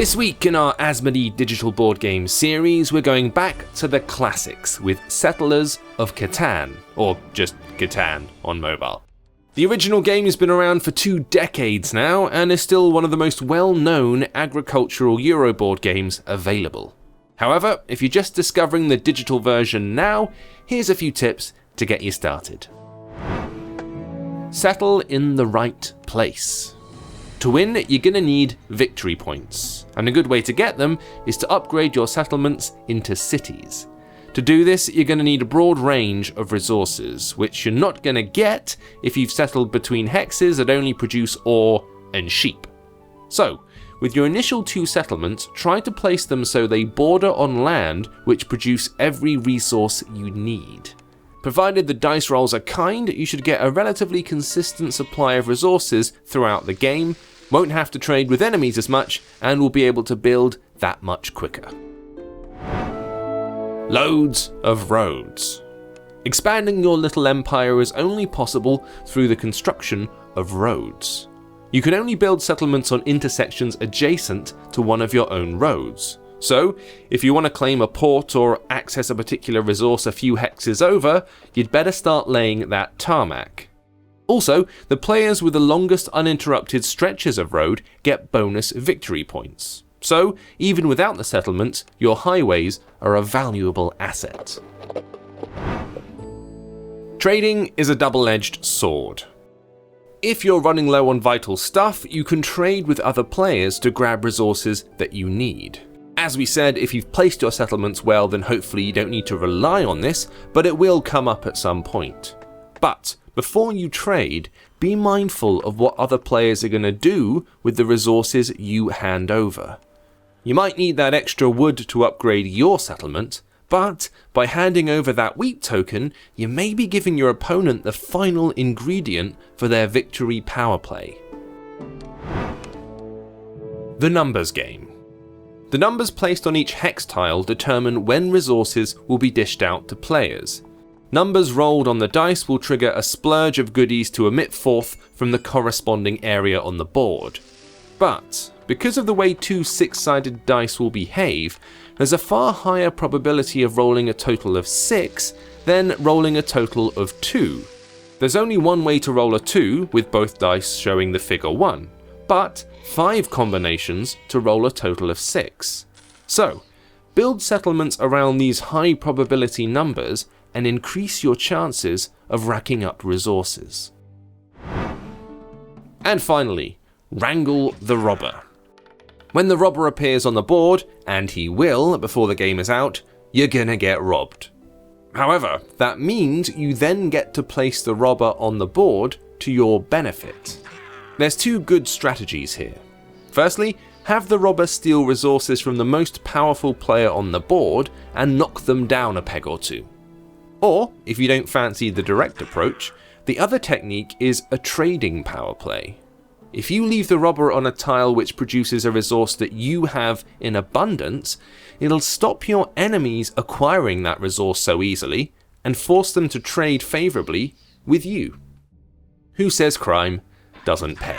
This week in our Asmodee digital board game series, we're going back to the classics with Settlers of Catan, or just Catan on mobile. The original game has been around for 2 decades now and is still one of the most well-known agricultural Euro board games available. However, if you're just discovering the digital version now, here's a few tips to get you started. Settle in the right place. To win, you're going to need victory points, and a good way to get them is to upgrade your settlements into cities. To do this, you're going to need a broad range of resources, which you're not going to get if you've settled between hexes that only produce ore and sheep. So, with your initial 2 settlements, try to place them so they border on land which produce every resource you need. Provided the dice rolls are kind, you should get a relatively consistent supply of resources throughout the game, won't have to trade with enemies as much, and will be able to build that much quicker. Loads of roads. Expanding your little empire is only possible through the construction of roads. You can only build settlements on intersections adjacent to one of your own roads. So, if you want to claim a port or access a particular resource a few hexes over, you'd better start laying that tarmac. Also, the players with the longest uninterrupted stretches of road get bonus victory points. So, even without the settlements, your highways are a valuable asset. Trading is a double-edged sword. If you're running low on vital stuff, you can trade with other players to grab resources that you need. As we said, if you've placed your settlements well, then hopefully you don't need to rely on this, but it will come up at some point. But before you trade, be mindful of what other players are going to do with the resources you hand over. You might need that extra wood to upgrade your settlement, but by handing over that wheat token, you may be giving your opponent the final ingredient for their victory power play. The numbers game. The numbers placed on each hex tile determine when resources will be dished out to players. Numbers rolled on the dice will trigger a splurge of goodies to emit forth from the corresponding area on the board. But, because of the way 2 6-sided dice will behave, there's a far higher probability of rolling a total of 6 than rolling a total of 2. There's only one way to roll a 2, with both dice showing the figure 1, but 5 combinations to roll a total of 6. So, build settlements around these high probability numbers and increase your chances of racking up resources. And finally, Wrangle the Robber. When the robber appears on the board, and he will before the game is out, you're gonna get robbed. However, that means you then get to place the robber on the board to your benefit. There's 2 good strategies here. Firstly, have the robber steal resources from the most powerful player on the board and knock them down a peg or 2. Or, if you don't fancy the direct approach, the other technique is a trading power play. If you leave the robber on a tile which produces a resource that you have in abundance, it'll stop your enemies acquiring that resource so easily and force them to trade favourably with you. Who says crime doesn't pay?